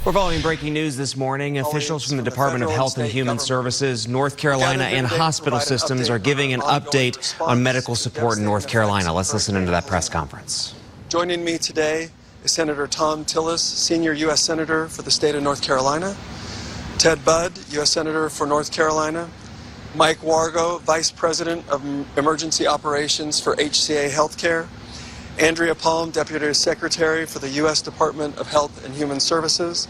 We're following breaking news this morning. Officials from the Department of Health and Human Services, North Carolina, and hospital systems are giving an update on medical support in North Carolina. Let's listen into that press conference. Joining me today is Senator Thom Tillis, Senior U.S. Senator for the state of North Carolina, Ted Budd, U.S. Senator for North Carolina, Mike Wargo, Vice President of Emergency Operations for HCA Healthcare, Andrea Palm, Deputy Secretary for the U.S. Department of Health and Human Services,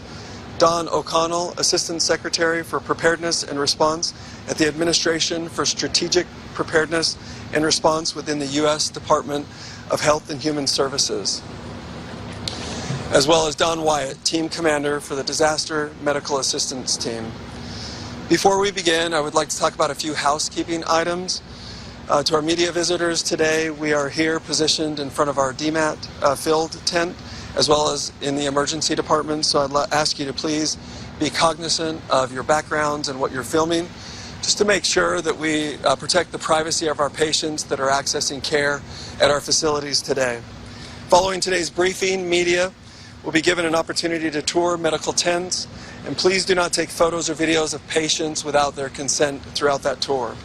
Don O'Connell, Assistant Secretary for Preparedness and Response at the Administration for Strategic Preparedness and Response within the U.S. Department of Health and Human Services, as well as Don Wyatt, Team Commander for the Disaster Medical Assistance Team. Before we begin, I would like to talk about a few housekeeping items. To our media visitors today, we are here positioned in front of our DMAT filled tent, as well as in the emergency department. So I'd ask you to please be cognizant of your backgrounds and what you're filming, just to make sure that we protect the privacy of our patients that are accessing care at our facilities today. Following today's briefing, media will be given an opportunity to tour medical tents, and please do not take photos or videos of patients without their consent throughout that tour.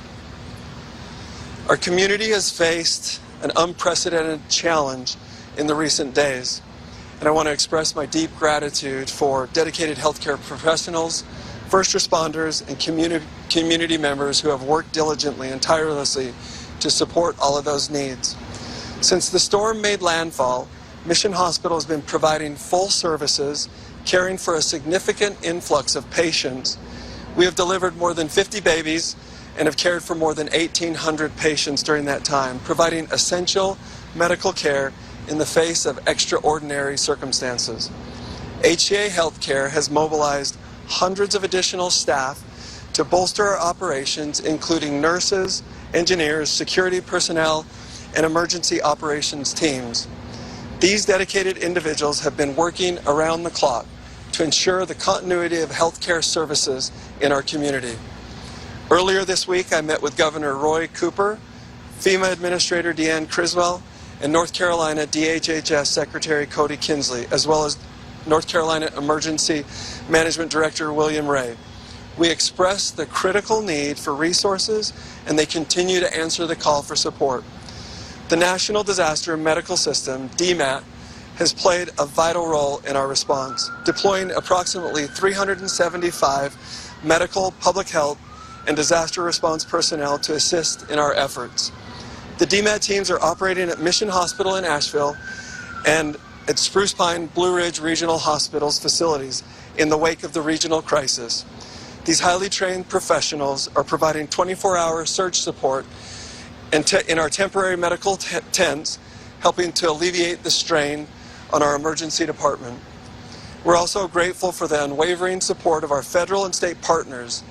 Our community has faced an unprecedented challenge in the recent days, and I want to express my deep gratitude for dedicated healthcare professionals, first responders, and community members who have worked diligently and tirelessly to support all of those needs. Since the storm made landfall, Mission Hospital has been providing full services, caring for a significant influx of patients. We have delivered more than 50 babies and have cared for more than 1,800 patients during that time, providing essential medical care in the face of extraordinary circumstances. HCA Healthcare has mobilized hundreds of additional staff to bolster our operations, including nurses, engineers, security personnel, and emergency operations teams. These dedicated individuals have been working around the clock to ensure the continuity of healthcare services in our community. Earlier this week, I met with Governor Roy Cooper, FEMA Administrator Deanne Criswell, and North Carolina DHHS Secretary Cody Kinsley, as well as North Carolina Emergency Management Director William Ray. We expressed the critical need for resources, and they continue to answer the call for support. The National Disaster Medical System, DMAT, has played a vital role in our response, deploying approximately 375 medical, public health, and disaster response personnel to assist in our efforts. The DMAT teams are operating at Mission Hospital in Asheville and at Spruce Pine Blue Ridge Regional Hospital's facilities in the wake of the regional crisis. These highly trained professionals are providing 24-hour surge support in our temporary medical tents, helping to alleviate the strain on our emergency department. We're also grateful for the unwavering support of our federal and state partners.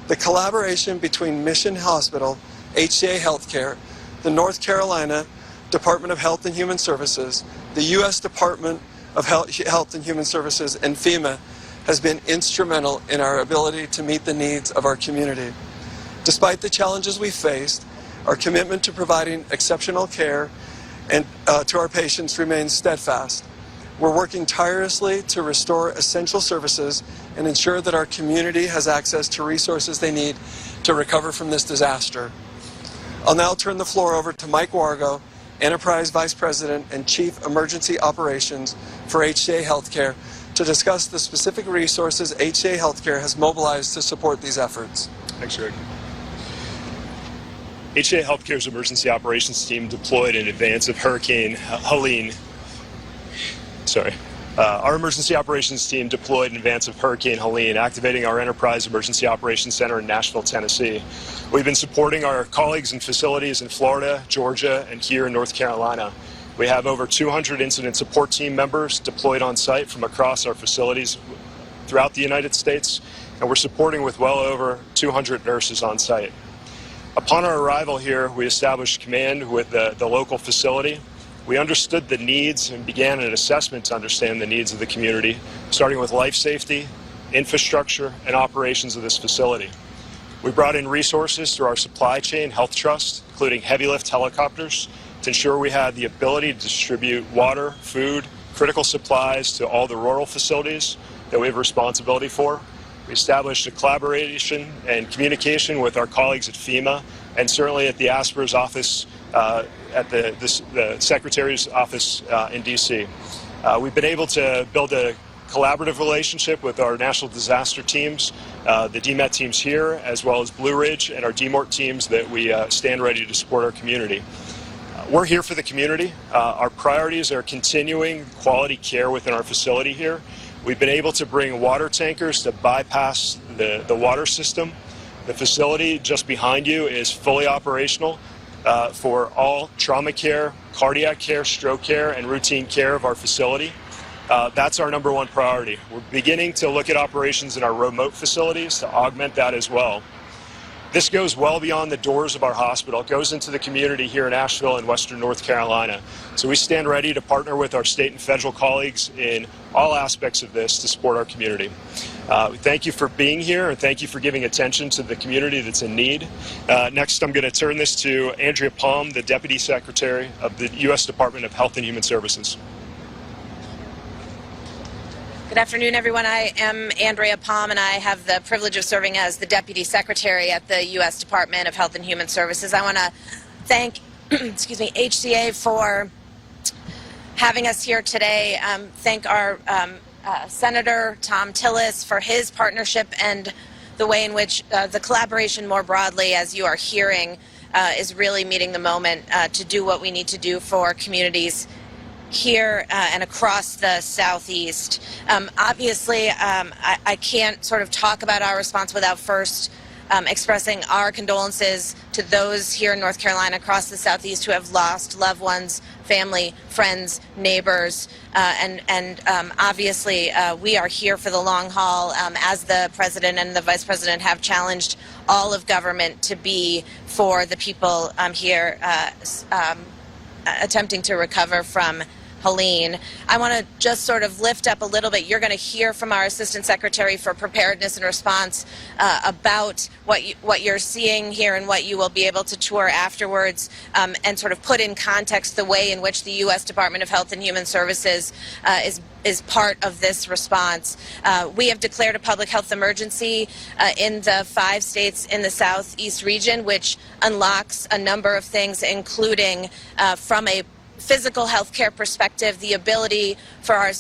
The collaboration between Mission Hospital, HCA Healthcare, the North Carolina Department of Health and Human Services, the U.S. Department of Health and Human Services, and FEMA has been instrumental in our ability to meet the needs of our community. Despite the challenges we faced, our commitment to providing exceptional care and to our patients remains steadfast. We're working tirelessly to restore essential services and ensure that our community has access to resources they need to recover from this disaster. I'll now turn the floor over to Mike Wargo, Enterprise Vice President and Chief Emergency Operations for HCA Healthcare, to discuss the specific resources HCA Healthcare has mobilized to support these efforts. Thanks, Greg. HCA Healthcare's emergency operations team deployed in advance of Hurricane Helene. Our emergency operations team deployed in advance of Hurricane Helene, activating our Enterprise Emergency Operations Center in Nashville, Tennessee. We've been supporting our colleagues and facilities in Florida, Georgia, and here in North Carolina. We have over 200 incident support team members deployed on site from across our facilities throughout the United States, and we're supporting with well over 200 nurses on site. Upon our arrival here, we established command with the local facility. We understood the needs and began an assessment to understand the needs of the community, starting with life safety, infrastructure, and operations of this facility. We brought in resources through our supply chain health trust, including heavy lift helicopters, to ensure we had the ability to distribute water, food, critical supplies to all the rural facilities, that we have responsibility for. We established a collaboration and communication with our colleagues at FEMA and certainly at the ASPR's office, at the Secretary's office in D.C. We've been able to build a collaborative relationship with our national disaster teams, the DMET teams here, as well as Blue Ridge and our DMORT teams that we stand ready to support our community. We're here for the community. Our priorities are continuing quality care within our facility here. We've been able to bring water tankers to bypass the water system. The facility just behind you is fully operational for all trauma care, cardiac care, stroke care, and routine care of our facility. That's our #1 priority. We're beginning to look at operations in our remote facilities to augment that as well. This goes well beyond the doors of our hospital. It goes into the community here in Asheville and Western North Carolina. So we stand ready to partner with our state and federal colleagues in all aspects of this to support our community. Thank you for being here, and thank you for giving attention to the community that's in need. Next, I'm going to turn this to Andrea Palm, the Deputy Secretary of the U.S. Department of Health and Human Services. Good afternoon, everyone. I am Andrea Palm, and I have the privilege of serving as the Deputy Secretary at the U.S. Department of Health and Human Services. I want to thank HCA for having us here today. Thank our Senator Thom Tillis for his partnership and the way in which the collaboration more broadly, as you are hearing, is really meeting the moment to do what we need to do for communities here and across the Southeast. Obviously, I can't sort of talk about our response without first expressing our condolences to those here in North Carolina, across the Southeast, who have lost loved ones, family, friends, neighbors, and obviously we are here for the long haul, as the President and the Vice President have challenged all of government to be for the people here attempting to recover from Helene. I want to just sort of lift up a little bit. You're going to hear from our Assistant Secretary for Preparedness and Response about what you're seeing here and what you will be able to tour afterwards, and sort of put in context the way in which the U.S. Department of Health and Human Services is part of this response. We have declared a public health emergency in the 5 states in the Southeast region, which unlocks a number of things, including from a physical health care perspective, the ability for our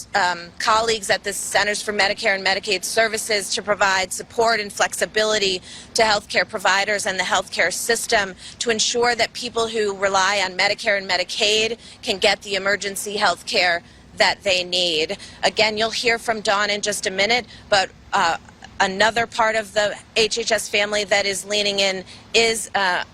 colleagues at the Centers for Medicare and Medicaid Services to provide support and flexibility to healthcare providers and the healthcare system to ensure that people who rely on Medicare and Medicaid can get the emergency health care that they need. Again, you'll hear from Dawn in just a minute, but another part of the HHS family that is leaning in is our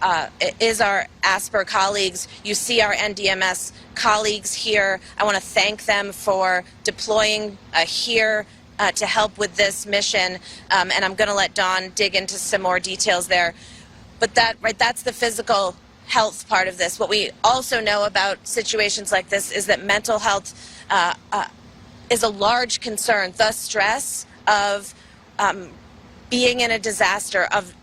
ASPR colleagues. You see our NDMS colleagues here. I want to thank them for deploying here to help with this mission, and I'm going to let Dawn dig into some more details there. But that's the physical health part of this. What we also know about situations like this is that mental health is a large concern. The stress of being in a disaster, of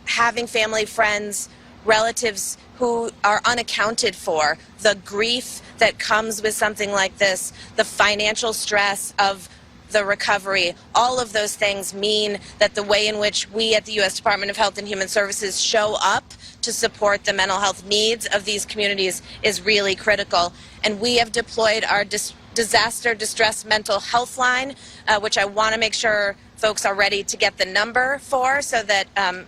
having family, friends, relatives who are unaccounted for, the grief that comes with something like this, the financial stress of the recovery, all of those things mean that the way in which we at the U.S. Department of Health and Human Services show up to support the mental health needs of these communities is really critical. And we have deployed our disaster distress mental health line, which I want to make sure folks are ready to get the number for, so that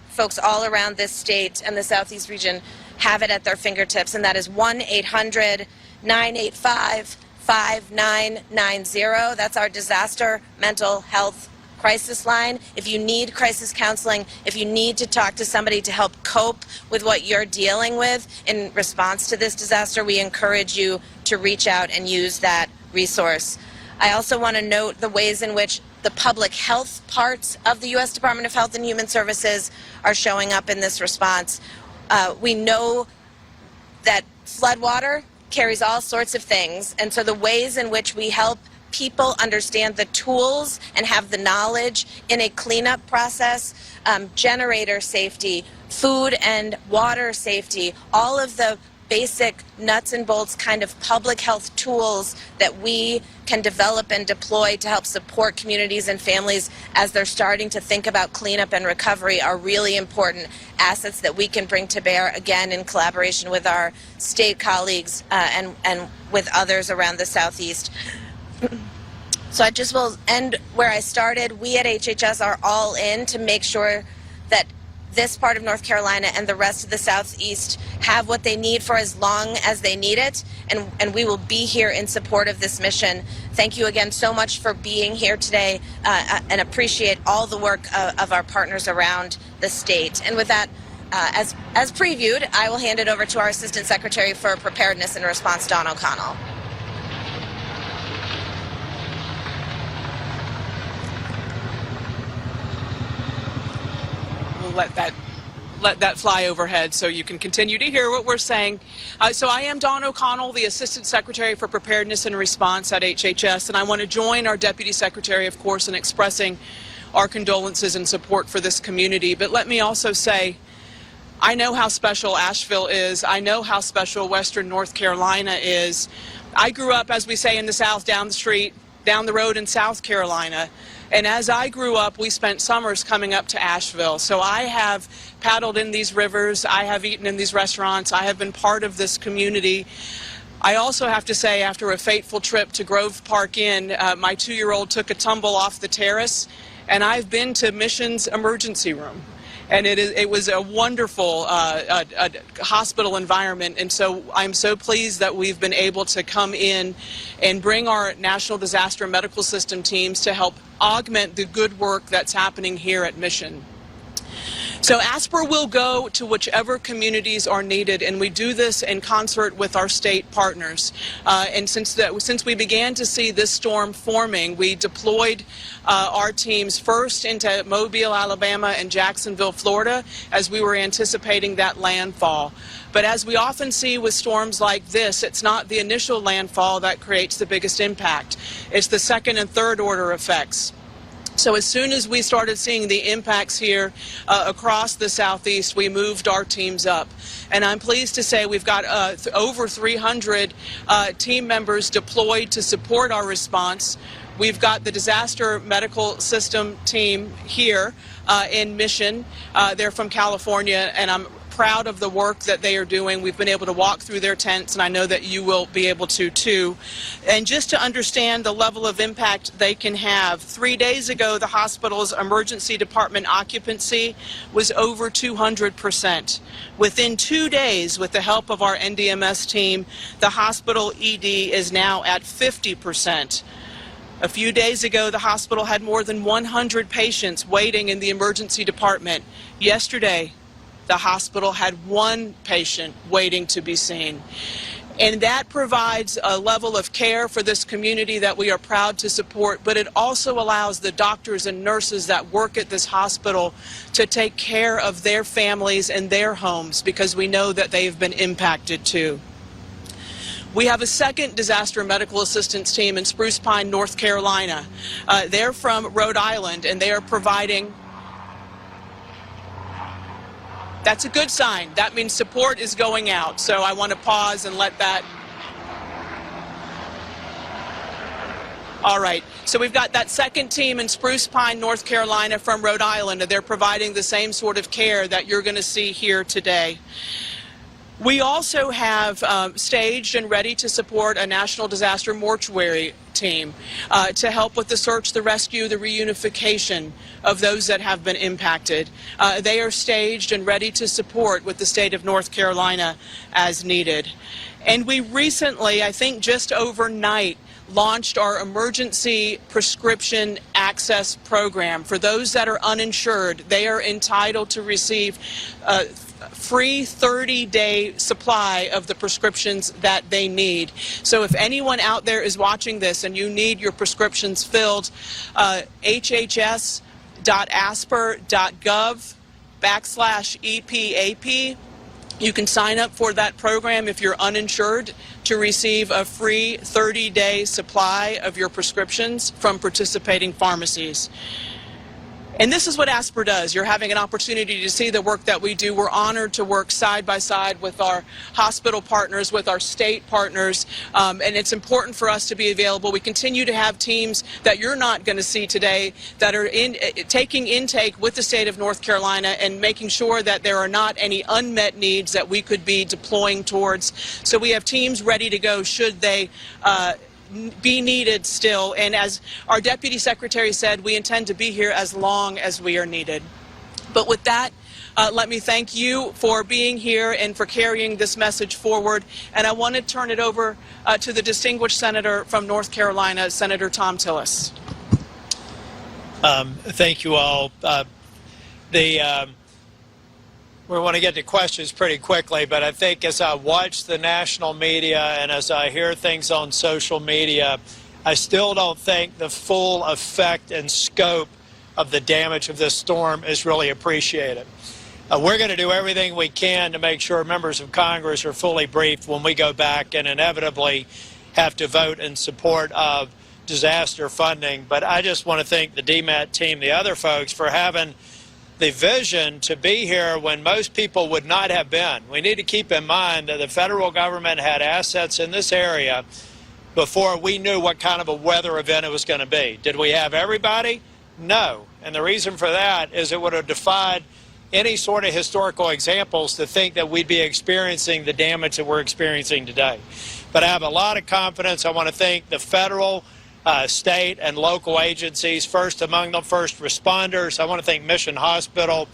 folks all around this state and the Southeast region have it at their fingertips, and that is 1-800-985-5990. That's our disaster mental health crisis line. If you need crisis counseling, if you need to talk to somebody to help cope with what you're dealing with in response to this disaster, we encourage you to reach out and use that resource. I also want to note the ways in which the public health parts of the U.S. Department of Health and Human Services are showing up in this response. We know that floodwater carries all sorts of things, and so the ways in which we help people understand the tools and have the knowledge in a cleanup process, generator safety, food and water safety, all of the basic nuts and bolts kind of public health tools that we can develop and deploy to help support communities and families as they're starting to think about cleanup and recovery are really important assets that we can bring to bear, again, in collaboration with our state colleagues and with others around the Southeast. So I just will end where I started. We at HHS are all in to make sure that this part of North Carolina and the rest of the Southeast have what they need for as long as they need it, and we will be here in support of this mission. Thank you again so much for being here today, and appreciate all the work of our partners around the state. And with that, as previewed, I will hand it over to our Assistant Secretary for Preparedness and Response, Dawn O'Connell. Let that fly overhead so you can continue to hear what we're saying. So I am Dawn O'Connell, the Assistant Secretary for Preparedness and Response at HHS, and I want to join our Deputy Secretary, of course, in expressing our condolences and support for this community. But let me also say, I know how special Asheville is. I know how special Western North Carolina is. I grew up, as we say in the South, down the street, down the road in South Carolina. And as I grew up, we spent summers coming up to Asheville. So I have paddled in these rivers. I have eaten in these restaurants. I have been part of this community. I also have to say, after a fateful trip to Grove Park Inn, my 2-year-old took a tumble off the terrace, and I've been to Mission's emergency room. And it was a wonderful hospital environment, and so I'm so pleased that we've been able to come in and bring our National Disaster Medical System teams to help augment the good work that's happening here at Mission. So ASPR will go to whichever communities are needed, and we do this in concert with our state partners. And since we began to see this storm forming, we deployed our teams first into Mobile, Alabama, and Jacksonville, Florida, as we were anticipating that landfall. But as we often see with storms like this, it's not the initial landfall that creates the biggest impact. It's the second and third order effects. So as soon as we started seeing the impacts here across the Southeast, we moved our teams up. And I'm pleased to say we've got over 300 team members deployed to support our response. We've got the Disaster Medical System team here in Mission. They're from California, and I'm proud of the work that they are doing. We've been able to walk through their tents, and I know that you will be able to too. And just to understand the level of impact they can have, 3 days ago the hospital's emergency department occupancy was over 200%. Within 2 days, with the help of our NDMS team, the hospital ED is now at 50%. A few days ago, the hospital had more than 100 patients waiting in the emergency department. Yesterday, the hospital had 1 patient waiting to be seen. And that provides a level of care for this community that we are proud to support, but it also allows the doctors and nurses that work at this hospital to take care of their families and their homes, because we know that they've been impacted too. We have a second disaster medical assistance team in Spruce Pine, North Carolina. They're from Rhode Island, and they are providing. That's a good sign. That means support is going out. So I want to pause and let that. All right. So we've got that second team in Spruce Pine, North Carolina from Rhode Island, and they're providing the same sort of care that you're going to see here today. We also have staged and ready to support a national disaster mortuary team to help with the search, the rescue, the reunification of those that have been impacted. They are staged and ready to support with the state of North Carolina as needed. And we recently, I think just overnight, launched our emergency prescription access program. For those that are uninsured, they are entitled to receive free 30-day supply of the prescriptions that they need. So if anyone out there is watching this and you need your prescriptions filled, hhs.asper.gov/EPAP. You can sign up for that program if you're uninsured to receive a free 30-day supply of your prescriptions from participating pharmacies. And this is what ASPR does. You're having an opportunity to see the work that we do. We're honored to work side by side with our hospital partners, with our state partners, and it's important for us to be available. We continue to have teams that you're not going to see today that are taking intake with the state of North Carolina and making sure that there are not any unmet needs that we could be deploying towards. So we have teams ready to go should they be needed still, and as our Deputy Secretary said, we intend to be here as long as we are needed. But with that, let me thank you for being here and for carrying this message forward, and I want to turn it over to the distinguished senator from North Carolina, Senator Thom Tillis. Thank you all. We want to get to questions pretty quickly, but I think as I watch the national media and as I hear things on social media, I still don't think the full effect and scope of the damage of this storm is really appreciated. We're going to do everything we can to make sure members of Congress are fully briefed when we go back and inevitably have to vote in support of disaster funding. But I just want to thank the DMAT team, the other folks, for having the vision to be here when most people would not have been. We need to keep in mind that the federal government had assets in this area before we knew what kind of a weather event it was going to be. Did we have everybody? No. And the reason for that is it would have defied any sort of historical examples to think that we'd be experiencing the damage that we're experiencing today. But I have a lot of confidence. I want to thank the federal, state and local agencies, first among them first responders. I want to thank Mission Hospital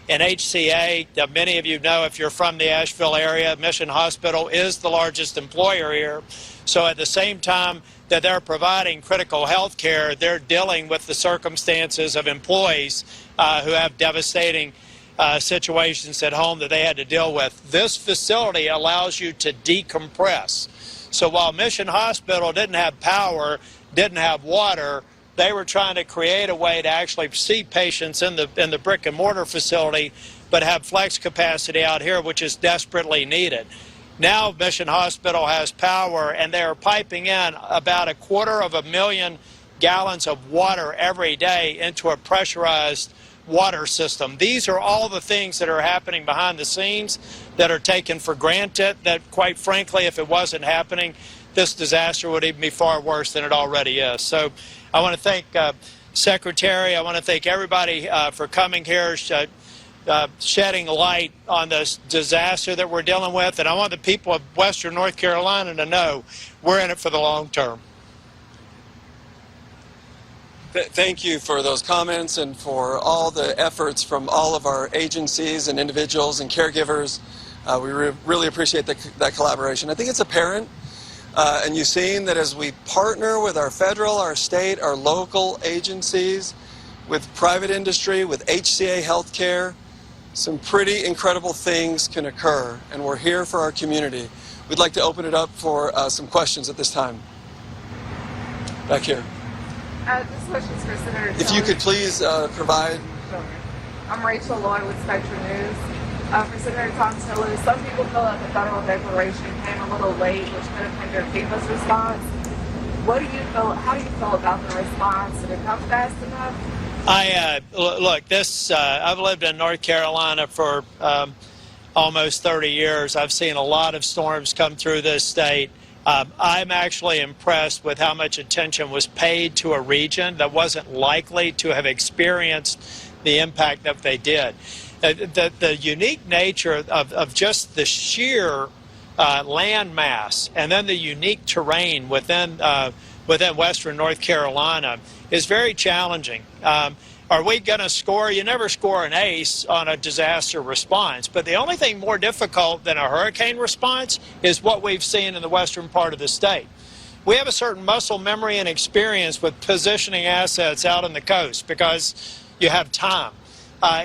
and HCA. Many of you know, if you're from the Asheville area, Mission Hospital is the largest employer here. So at the same time that they're providing critical health care, they're dealing with the circumstances of employees who have devastating situations at home that they had to deal with. This facility allows you to decompress. So while Mission Hospital didn't have power, didn't have water, they were trying to create a way to actually see patients in the brick and mortar facility, but have flex capacity out here, which is desperately needed. Now Mission Hospital has power, and they are piping in about 250,000 gallons of water every day into a pressurized water system. These are all the things that are happening behind the scenes that are taken for granted, that quite frankly, if it wasn't happening, this disaster would even be far worse than it already is. So I want to thank Secretary, I want to thank everybody for coming here, shedding light on this disaster that we're dealing with, and I want the people of Western North Carolina to know we're in it for the long term. Thank you for those comments and for all the efforts from all of our agencies and individuals and caregivers. We really appreciate that collaboration. I think it's apparent, and you've seen that as we partner with our federal, our state, our local agencies, with private industry, with HCA Healthcare, some pretty incredible things can occur, and we're here for our community. We'd like to open it up for some questions at this time. Back here. This question's for Senator If you could please provide. Sure. I'm Rachel Lloyd with Spectrum News. For Senator Thom Tillis, some people feel that the federal declaration came a little late, which could have hindered FEMA's response. How do you feel about the response? Did it come fast enough? Look, I've lived in North Carolina for almost 30 years. I've seen a lot of storms come through this state. I'm actually impressed with how much attention was paid to a region that wasn't likely to have experienced the impact that they did. The unique nature of just the sheer land mass and then the unique terrain within Western North Carolina is very challenging. Are we going to score? You never score an ace on a disaster response. But the only thing more difficult than a hurricane response is what we've seen in the western part of the state. We have a certain muscle memory and experience with positioning assets out on the coast because you have time.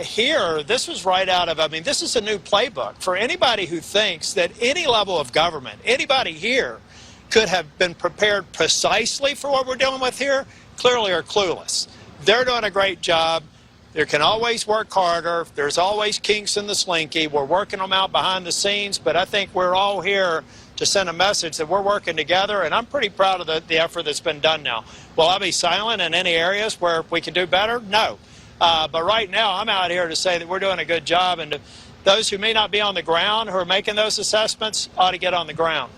Here, this was right out of, this is a new playbook. For anybody who thinks that any level of government, anybody here could have been prepared precisely for what we're dealing with here, clearly are clueless. They're doing a great job. There can always work harder. There's always kinks in the slinky. We're working them out behind the scenes, but I think we're all here to send a message that we're working together, and I'm pretty proud of the effort that's been done now. Will I be silent in any areas where we can do better? No. But right now, I'm out here to say that we're doing a good job, and those who may not be on the ground who are making those assessments ought to get on the ground.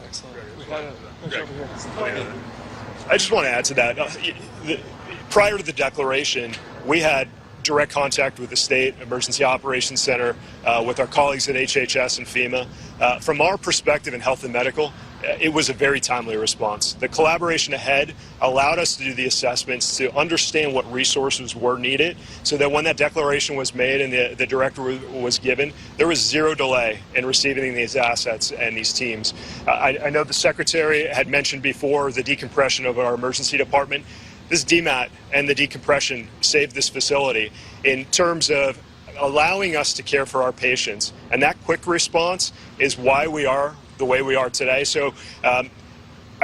Excellent. I just want to add to that. Prior to the declaration, we had direct contact with the State Emergency Operations Center, with our colleagues at HHS and FEMA. From our perspective in health and medical, it was a very timely response. The collaboration ahead allowed us to do the assessments, to understand what resources were needed, so that when that declaration was made and the director was given, there was zero delay in receiving these assets and these teams. I know the Secretary had mentioned before the decompression of our emergency department. This DMAT and the decompression saved this facility in terms of allowing us to care for our patients. And that quick response is why we are the way we are today. So I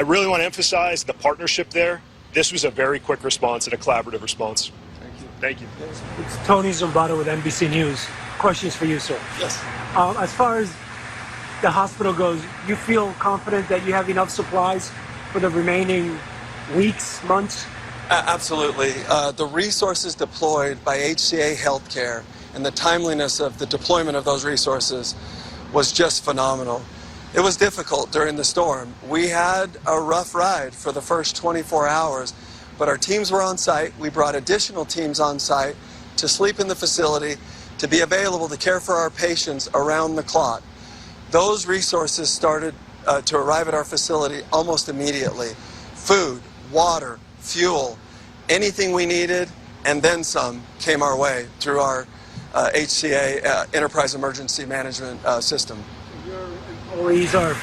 really want to emphasize the partnership there. This was a very quick response and a collaborative response. Thank you. It's Tony Zumbrado with NBC News. Questions for you, sir. Yes. As far as the hospital goes, you feel confident that you have enough supplies for the remaining weeks, months? Absolutely. The resources deployed by HCA Healthcare and the timeliness of the deployment of those resources was just phenomenal. It was difficult during the storm. We had a rough ride for the first 24 hours, but our teams were on site. We brought additional teams on site to sleep in the facility, to be available to care for our patients around the clock. Those resources started to arrive at our facility almost immediately. Food, water, fuel, anything we needed, and then some came our way through our HCA Enterprise Emergency Management System. Your employees are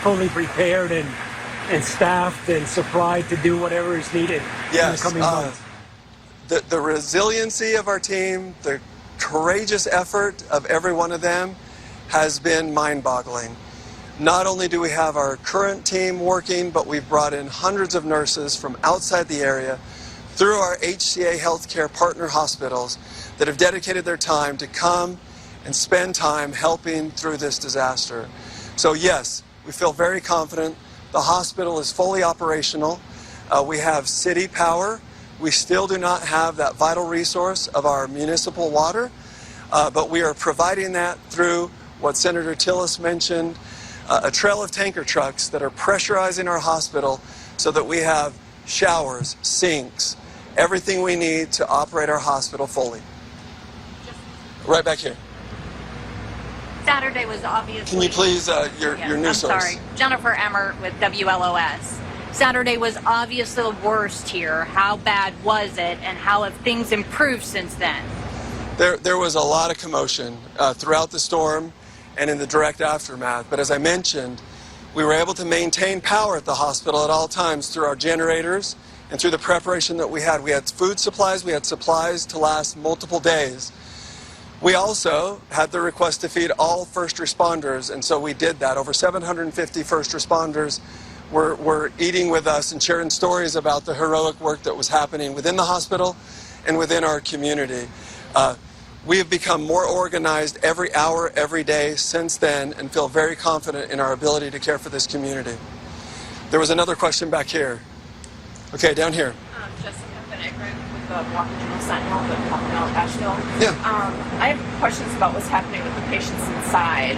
fully prepared and staffed and supplied to do whatever is needed in the coming months. The resiliency of our team, the courageous effort of every one of them has been mind-boggling. Not only do we have our current team working, but we've brought in hundreds of nurses from outside the area through our HCA Healthcare partner hospitals that have dedicated their time to come and spend time helping through this disaster. So yes, we feel very confident. The hospital is fully operational. We have city power. We still do not have that vital resource of our municipal water, but we are providing that through what Senator Tillis mentioned, a trail of tanker trucks that are pressurizing our hospital so that we have showers, sinks, everything we need to operate our hospital fully. Right back here. Saturday was obviously... Can you please, your news source? I'm sorry. Jennifer Emmert with WLOS. Saturday was obviously the worst here. How bad was it, and how have things improved since then? There was a lot of commotion throughout the storm and in the direct aftermath. But as I mentioned, we were able to maintain power at the hospital at all times through our generators and through the preparation that we had. We had food supplies, we had supplies to last multiple days. We also had the request to feed all first responders, and so we did that. Over 750 first responders were eating with us and sharing stories about the heroic work that was happening within the hospital and within our community. We have become more organized every hour, every day since then, and feel very confident in our ability to care for this community. There was another question back here. Okay, down here. Jessica Bennett with the Walker Journal Sentinel, but talking about Asheville. Yeah. I have questions about what's happening with the patients inside.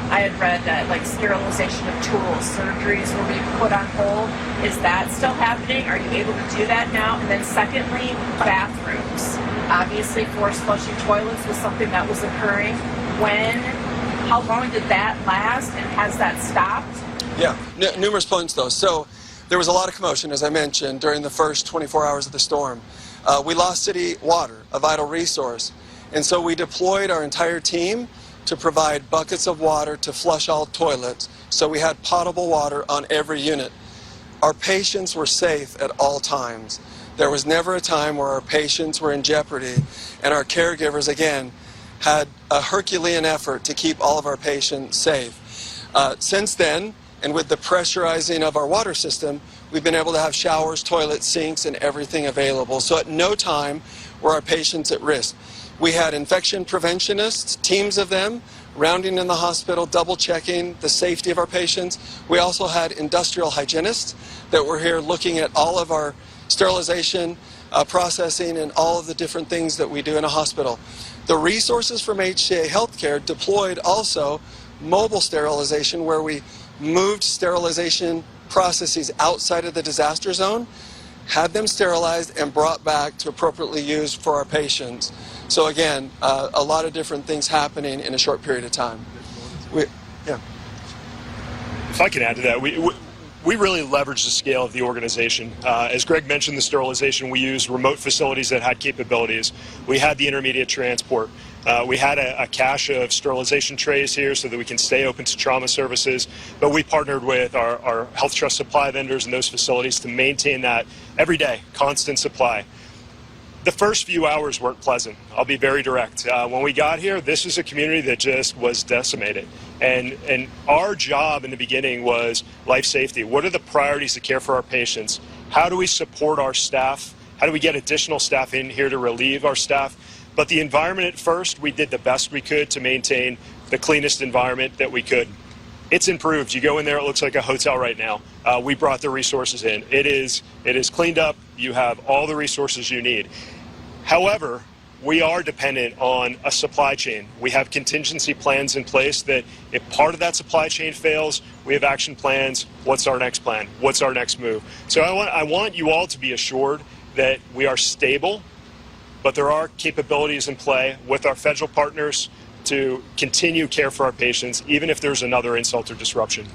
I had read that like sterilization of tools, surgeries will be put on hold. Is that still happening? Are you able to do that now? And then secondly, bathrooms. Obviously, forced flushing toilets was something that was occurring. How long did that last, and has that stopped? Yeah, numerous points though. So there was a lot of commotion, as I mentioned, during the first 24 hours of the storm. We lost city water, a vital resource, and so we deployed our entire team to provide buckets of water to flush all toilets, so we had potable water on every unit. Our patients were safe at all times. There was never a time where our patients were in jeopardy, and our caregivers, again, had a Herculean effort to keep all of our patients safe. Since then, and with the pressurizing of our water system, we've been able to have showers, toilets, sinks, and everything available. So at no time were our patients at risk. We had infection preventionists, teams of them, rounding in the hospital, double-checking the safety of our patients. We also had industrial hygienists that were here looking at all of our sterilization, processing, and all of the different things that we do in a hospital. The resources from HCA Healthcare deployed also mobile sterilization, where we moved sterilization processes outside of the disaster zone, had them sterilized, and brought back to appropriately use for our patients. So again, a lot of different things happening in a short period of time. Yeah. If I can add to that, we really leveraged the scale of the organization. As Greg mentioned, the sterilization, we used remote facilities that had capabilities. We had the intermediate transport. We had a cache of sterilization trays here so that we can stay open to trauma services, but we partnered with our Health Trust supply vendors in those facilities to maintain that every day, constant supply. The first few hours weren't pleasant. I'll be very direct. When we got here, this is a community that just was decimated. And our job in the beginning was life safety. What are the priorities to care for our patients? How do we support our staff? How do we get additional staff in here to relieve our staff? But the environment at first, we did the best we could to maintain the cleanest environment that we could. It's improved. You go in there, it looks like a hotel right now. We brought the resources in. It is cleaned up. You have all the resources you need. However, we are dependent on a supply chain. We have contingency plans in place that if part of that supply chain fails, we have action plans. What's our next plan? What's our next move? So I want you all to be assured that we are stable, but there are capabilities in play with our federal partners to continue care for our patients, even if there's another insult or disruption.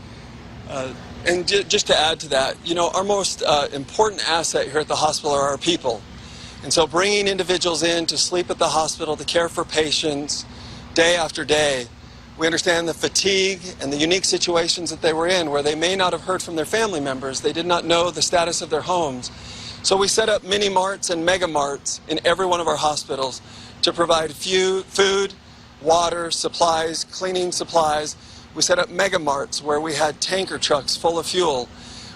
And just to add to that, you know, our most important asset here at the hospital are our people. And so bringing individuals in to sleep at the hospital, to care for patients day after day, we understand the fatigue and the unique situations that they were in, where they may not have heard from their family members. They did not know the status of their homes. So we set up mini marts and mega marts in every one of our hospitals to provide food, water, supplies, cleaning supplies. We set up mega marts where we had tanker trucks full of fuel,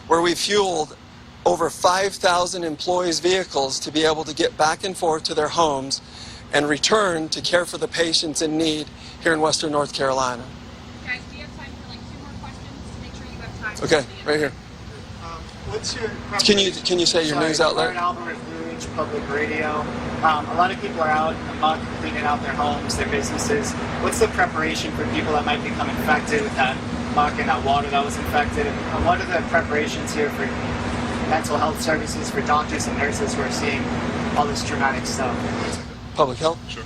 where we fueled over 5,000 employees' vehicles to be able to get back and forth to their homes and return to care for the patients in need here in Western North Carolina. Guys, do you have time for like 2 more questions to make sure you have time? Okay, right here. What's your Can you say your news outlet? Public radio. A lot of people are out amok cleaning out their homes, their businesses. What's the preparation for people that might become infected with that muck and that water that was infected? And what are the preparations here for mental health services, for doctors and nurses who are seeing all this traumatic stuff? Public health? Sure.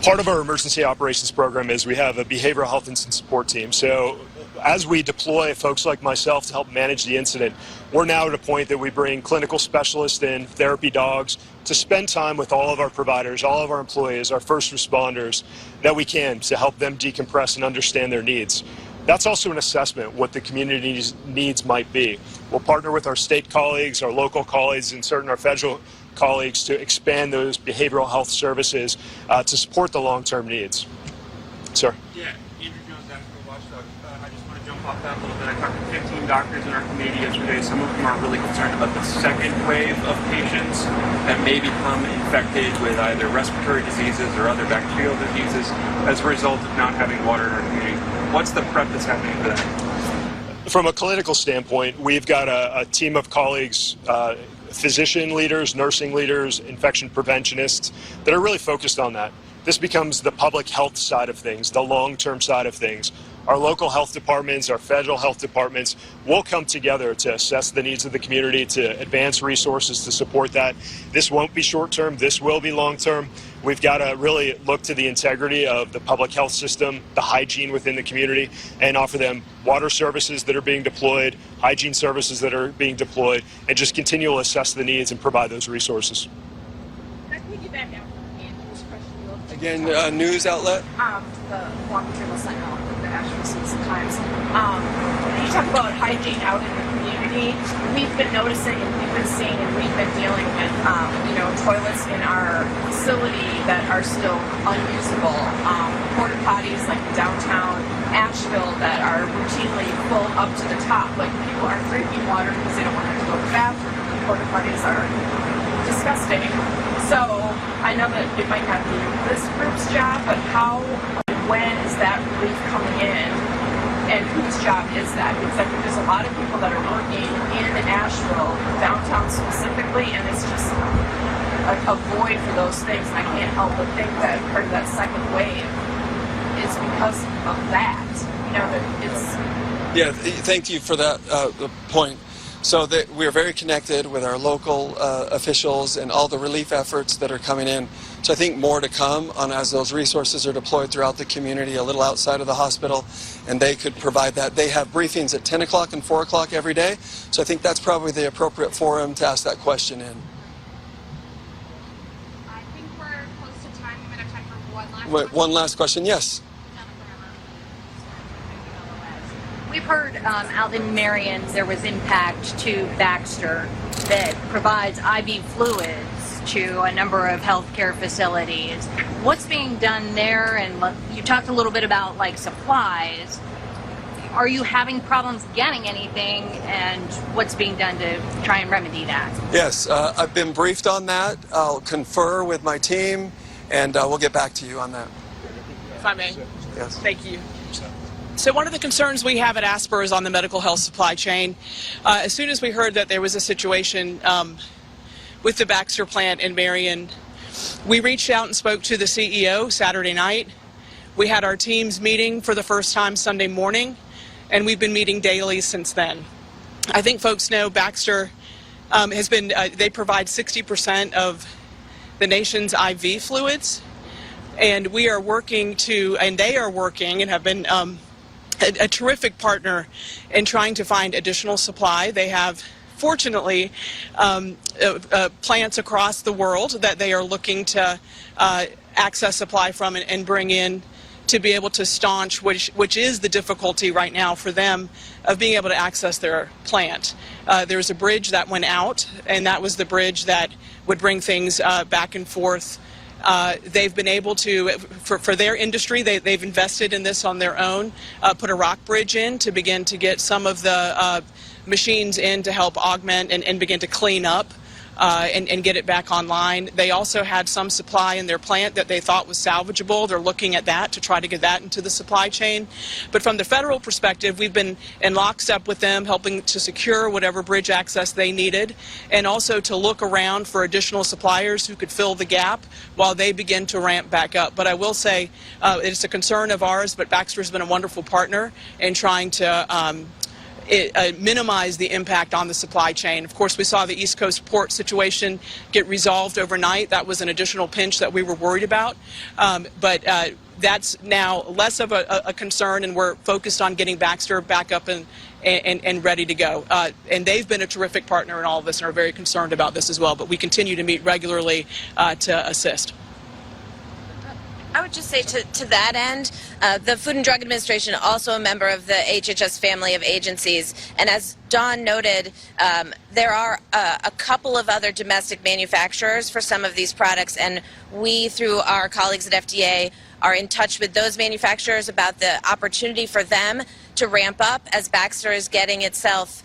Part of our emergency operations program is we have a behavioral health incident support team. So as we deploy folks like myself to help manage the incident, we're now at a point that we bring clinical specialists in, therapy dogs, to spend time with all of our providers, all of our employees, our first responders, that we can, to help them decompress and understand their needs. That's also an assessment what the community's needs might be. We'll partner with our state colleagues, our local colleagues, and certain our federal colleagues to expand those behavioral health services to support the long-term needs. Sir? Yeah, Andrew Jones, Asheville Watchdog. I just want to jump off that a little bit. I talked to 15 doctors in our committee yesterday. Some of them are really concerned about the second wave of patients that may become infected with either respiratory diseases or other bacterial diseases as a result of not having water in our community. What's the prep that's happening for that? From a clinical standpoint, we've got a team of colleagues, physician leaders, nursing leaders, infection preventionists that are really focused on that. This becomes the public health side of things, the long-term side of things. Our local health departments, our federal health departments will come together to assess the needs of the community, to advance resources to support that. This won't be short-term, this will be long-term. We've got to really look to the integrity of the public health system, the hygiene within the community, and offer them water services that are being deployed, hygiene services that are being deployed, and just continue to assess the needs and provide those resources. Can I piggyback down from Andrew's question? Again, news outlet? The longitudinal sentinel with the Asheville Citizen-Times. You talk about hygiene out in the community. We've been noticing, and we've been seeing, and we've been dealing with, toilets in our facility that are still unusable. Porta potties like downtown Asheville that are routinely full up to the top. Like people aren't drinking water because they don't want to have to go to the bathroom. The porta potties are disgusting. So I know that it might not be this group's job, but how and when is that relief coming in And whose job is that? Because I think there's a lot of people that are working in Asheville, downtown specifically, and it's just a void for those things. And I can't help but think that part of that second wave is because of that. You know, that it's... Yeah, thank you for that point. So that we're very connected with our local officials and all the relief efforts that are coming in. So I think more to come on as those resources are deployed throughout the community, a little outside of the hospital, and they could provide that. They have briefings at 10 o'clock and 4 o'clock every day, so I think that's probably the appropriate forum to ask that question in. I think we're close to time. We might have time for one last Wait, one last question, yes. We've heard out in Marion there was impact to Baxter that provides IV fluids to a number of healthcare facilities. What's being done there? And you talked a little bit about like supplies. Are you having problems getting anything, and what's being done to try and remedy that? Yes, I've been briefed on that. I'll confer with my team, and we'll get back to you on that. If I may. Yes. Thank you. So one of the concerns we have at ASPR is on the medical health supply chain. As soon as we heard that there was a situation with the Baxter plant in Marion, we reached out and spoke to the CEO Saturday night. We had our teams meeting for the first time Sunday morning, and we've been meeting daily since then. I think folks know Baxter has been, they provide 60% of the nation's IV fluids, and we are working to, and they are working and have been a terrific partner in trying to find additional supply. They have, fortunately, plants across the world that they are looking to access supply from and bring in to be able to staunch, which is the difficulty right now for them of being able to access their plant. There's a bridge that went out, and that was the bridge that would bring things back and forth. They've been able to, for their industry, they've invested in this on their own, put a rock bridge in to begin to get some of the machines in to help augment and begin to clean up and get it back online. They also had some supply in their plant that they thought was salvageable. They're looking at that to try to get that into the supply chain. But from the federal perspective, we've been in lockstep with them, helping to secure whatever bridge access they needed, and also to look around for additional suppliers who could fill the gap while they begin to ramp back up. But I will say it's a concern of ours, but Baxter's been a wonderful partner in trying to minimize the impact on the supply chain. Of course, we saw the East Coast port situation get resolved overnight. That was an additional pinch that we were worried about. But that's now less of a concern, and we're focused on getting Baxter back up and ready to go. And they've been a terrific partner in all of this and are very concerned about this as well. But we continue to meet regularly to assist. I would just say to that end, the Food and Drug Administration, also a member of the HHS family of agencies, and as Dawn noted, there are a couple of other domestic manufacturers for some of these products, and we, through our colleagues at FDA, are in touch with those manufacturers about the opportunity for them to ramp up as Baxter is getting itself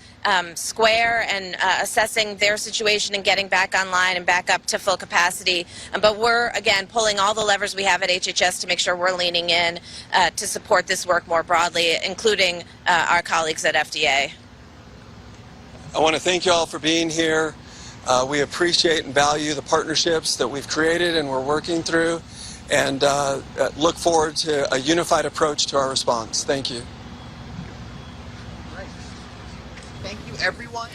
square and assessing their situation and getting back online and back up to full capacity. But we're, again, pulling all the levers we have at HHS to make sure we're leaning in to support this work more broadly, including our colleagues at FDA. I want to thank you all for being here. We appreciate and value the partnerships that we've created and we're working through, and look forward to a unified approach to our response. Thank you. Thank you, everyone.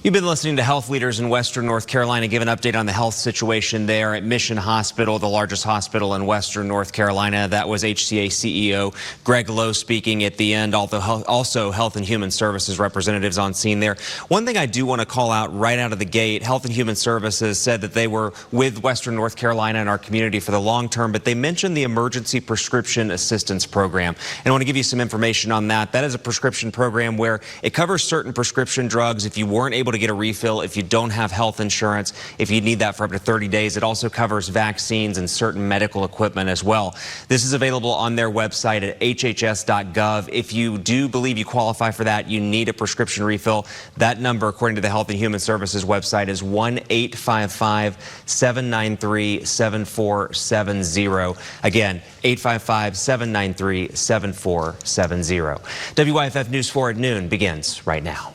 You've been listening to health leaders in Western North Carolina give an update on the health situation there at Mission Hospital, the largest hospital in Western North Carolina. That was HCA CEO Greg Lowe speaking at the end, although also Health and Human Services representatives on scene there. One thing I do want to call out right out of the gate, Health and Human Services said that they were with Western North Carolina and our community for the long term, but they mentioned the Emergency Prescription Assistance Program. And I want to give you some information on that. That is a prescription program where it covers certain prescription drugs if you weren't able able to get a refill if you don't have health insurance, if you need that for up to 30 days. It also covers vaccines and certain medical equipment as well. This is available on their website at hhs.gov. If you do believe you qualify for that, you need a prescription refill. That number, according to the Health and Human Services website, is 1-855-793-7470. Again, 855-793-7470. WYFF News 4 at noon begins right now.